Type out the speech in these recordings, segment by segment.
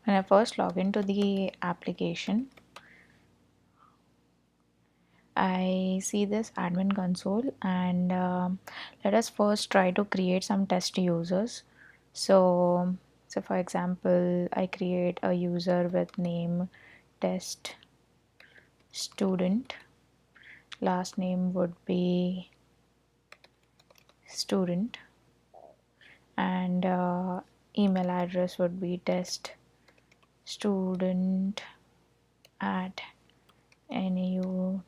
when I first log into the application, I see this admin console, and let us first try to create some test users. So, so for example, I create a user with name test student. Last name would be student, and email address would be test student at nu.com,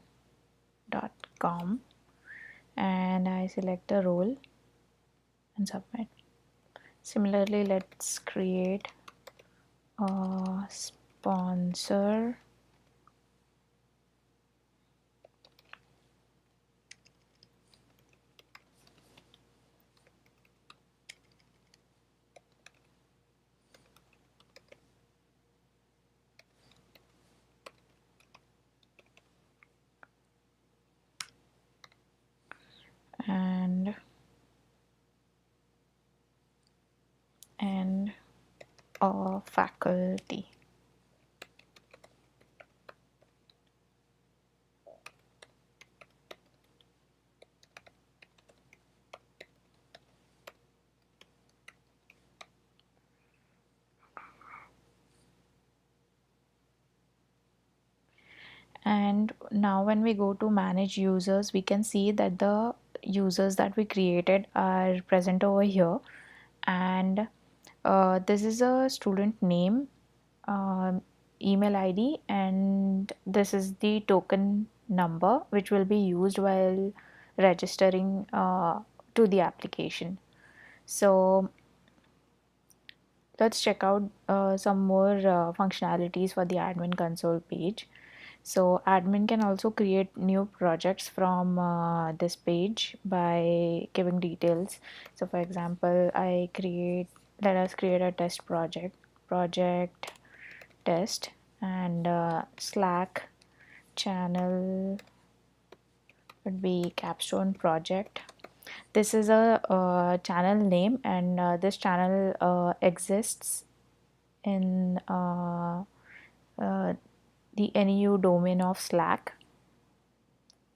and I select a role and submit. Similarly, let's create a sponsor, and and a faculty. And now when we go to manage users, we can see that the users that we created are present over here, and this is a student name, um, email ID, and this is the token number which will be used while registering to the application. So let's check out some more functionalities for the admin console page. So admin can also create new projects from this page by giving details. So for example, let us create a test project test, and Slack channel would be capstone project. This is a channel name, and this channel exists in uh, the NU domain of Slack.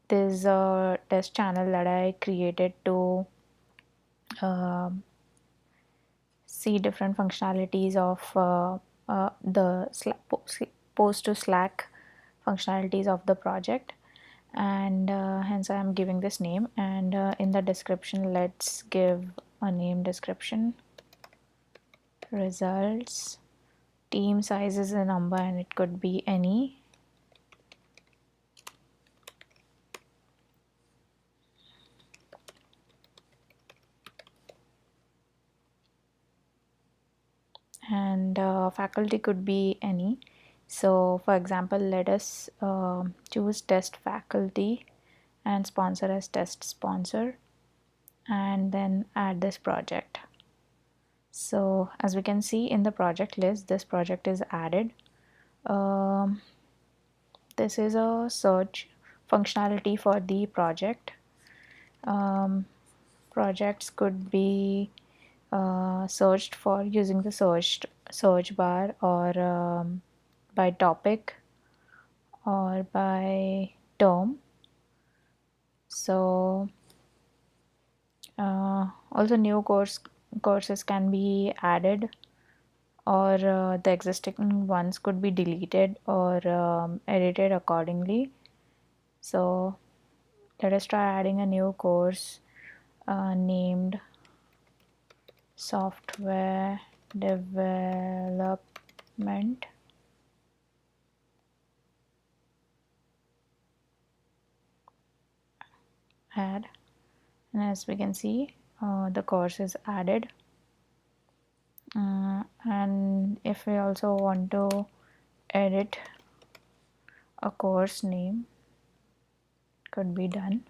This is a test channel that I created to um see different functionalities of the post to Slack functionalities of the project, and hence I am giving this name. And in the description, let's give a name description: results, team size is a number and it could be any, and faculty could be any. So for example, let us choose test faculty and sponsor as test sponsor, and then add this project. So as we can see in the project list, this project is added. um, this is a search functionality for the project. um, Projects could be searched for using the search bar, or by topic, or by term. So also new courses can be added, or the existing ones could be deleted or edited accordingly. So let us try adding a new course named software development. Add, and as we can see, the course is added. And if we also want to edit a course name, could be done.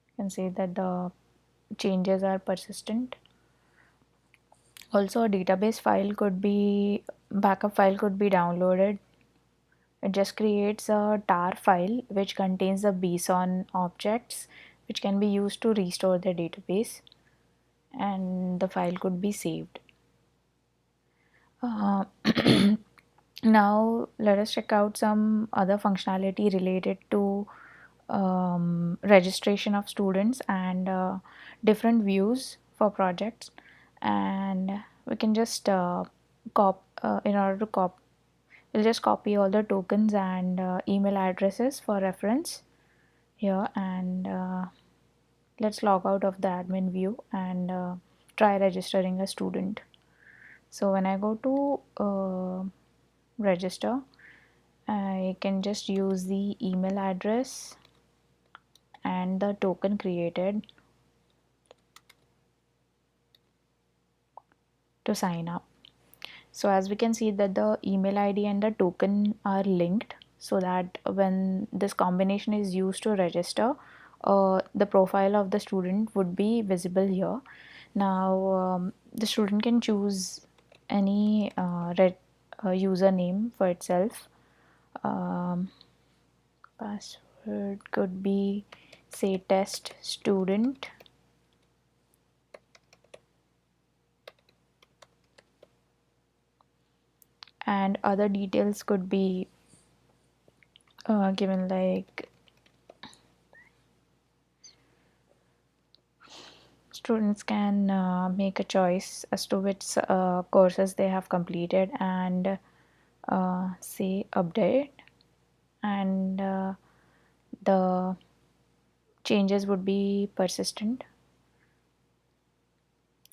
You can see that the changes are persistent. Also, a database file could be backup file could be downloaded. It just creates a tar file which contains the bson objects which can be used to restore the database, and the file could be saved. Uh, Now let us check out some other functionality related to registration of students and different views for projects. And we can just in order to we'll just copy all the tokens and email addresses for reference here, and let's log out of the admin view and try registering a student. So when I go to register, I can just use the email address and the token created to sign up. So as we can see that the email ID and the token are linked, so that when this combination is used to register, the profile of the student would be visible here. Now the student can choose any username for itself. Um, Password could be, say, test student, and other details could be given, like students can make a choice as to which courses they have completed and say update, and the changes would be persistent.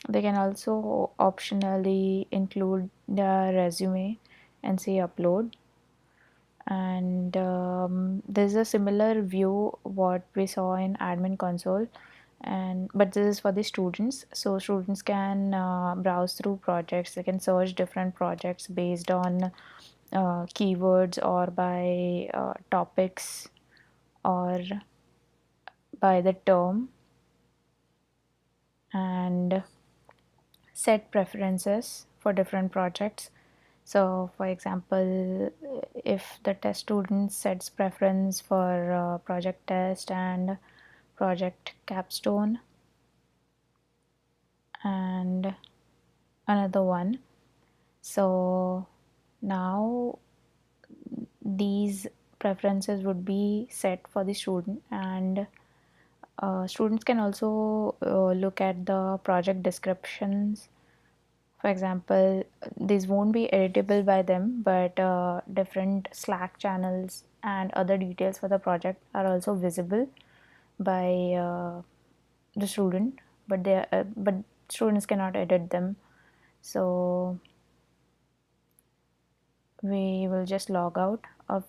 They can also optionally include their resume and say upload. And there's a similar view what we saw in admin console, and but this is for the students. So students can browse through projects. They can search different projects based on keywords or by topics or by the term, and set preferences for different projects. So for example, if the test student sets preference for project test and project capstone and another one, so now these preferences would be set for the student, and students can also look at the project descriptions. For example, these won't be editable by them, but different Slack channels and other details for the project are also visible by the student, but students cannot edit them. So we will just log out of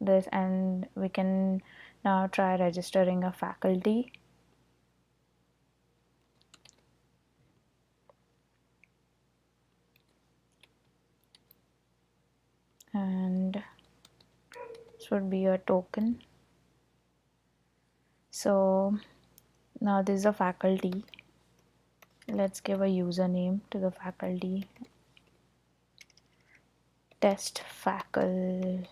this, and we can now try registering a faculty. And this would be a token. So now this is a faculty. Let's give a username to the faculty, test faculty.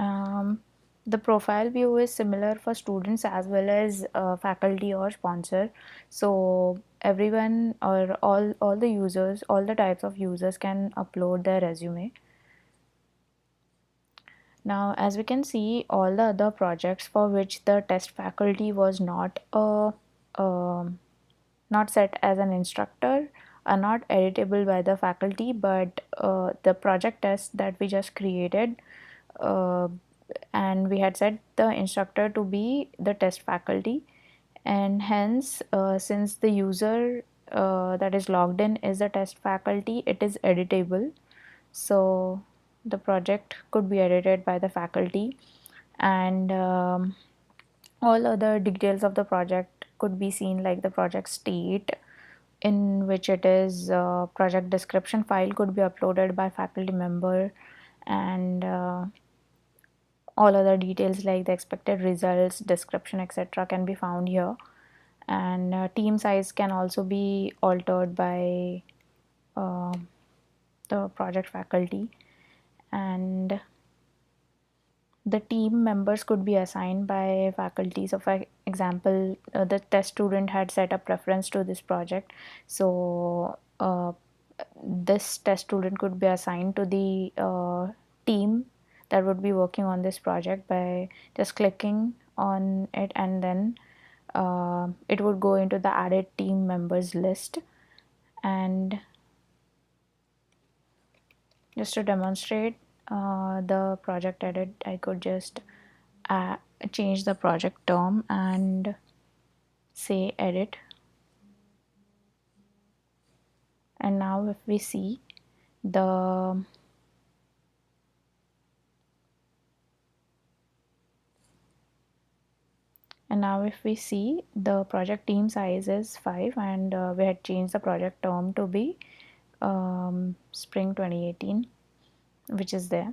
um, the profile view is similar for students as well as faculty or sponsor. So everyone or all the users, all the types of users can upload their resume. Now as we can see, all the other projects for which the test faculty was not um, not set as an instructor are not editable by the faculty, but the project test that we just created, uh, and we had set the instructor to be the test faculty, and hence since the user that is logged in is the test faculty, it is editable. So the project could be edited by the faculty, and all other details of the project could be seen, like the project state in which it is, project description file could be uploaded by faculty member, and all other details like the expected results, description, etc. can be found here. And team size can also be altered by uh, the project faculty, and the team members could be assigned by faculty. So for example, the test student had set a preference to this project, so this test student could be assigned to the team that would be working on this project by just clicking on it, and then it would go into the added team members list. And just to demonstrate the project edit, I could just uh, change the project term and say edit. And now if we see the and now if we see the project team size is 5, and we had changed the project term to be spring 2018, which is there.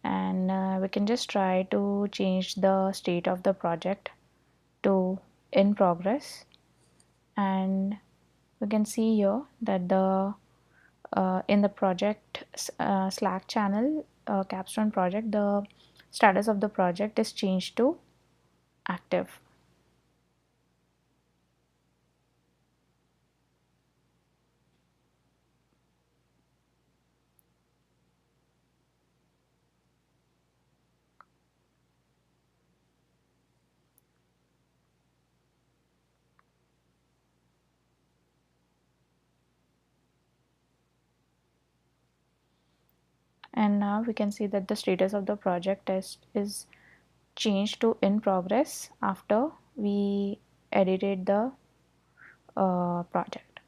And we can just try to change the state of the project to in progress, and we can see here that the in the project Slack channel, capstone project, the status of the project is changed to active. And now we can see that the status of the project is changed to in progress after we edited the project.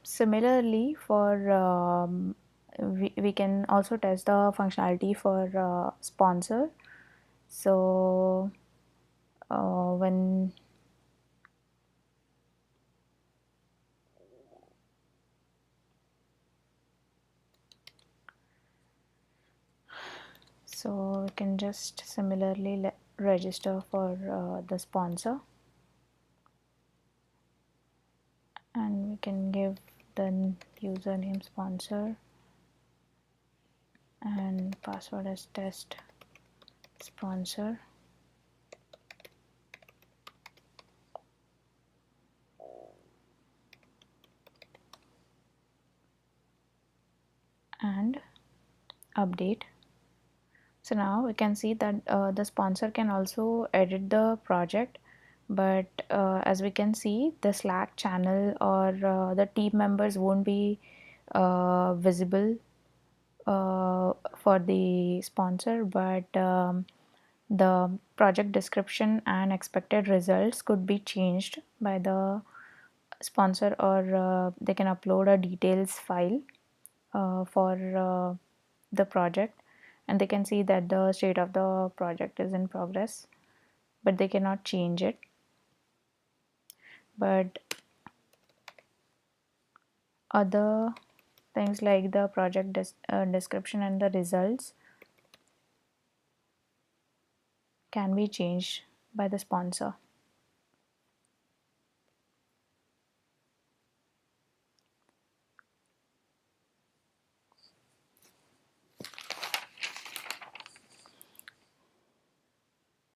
Similarly, for we can also test the functionality for sponsor. So when so we can just similarly register for the sponsor, and we can give the username sponsor and password as test sponsor. And update. So now we can see that the sponsor can also edit the project, but as we can see, the Slack channel or the team members won't be visible for the sponsor, but the project description and expected results could be changed by the sponsor, or they can upload a details file for the project, and they can see that the state of the project is in progress, but they cannot change it. But other things like the project description and the results can be changed by the sponsor.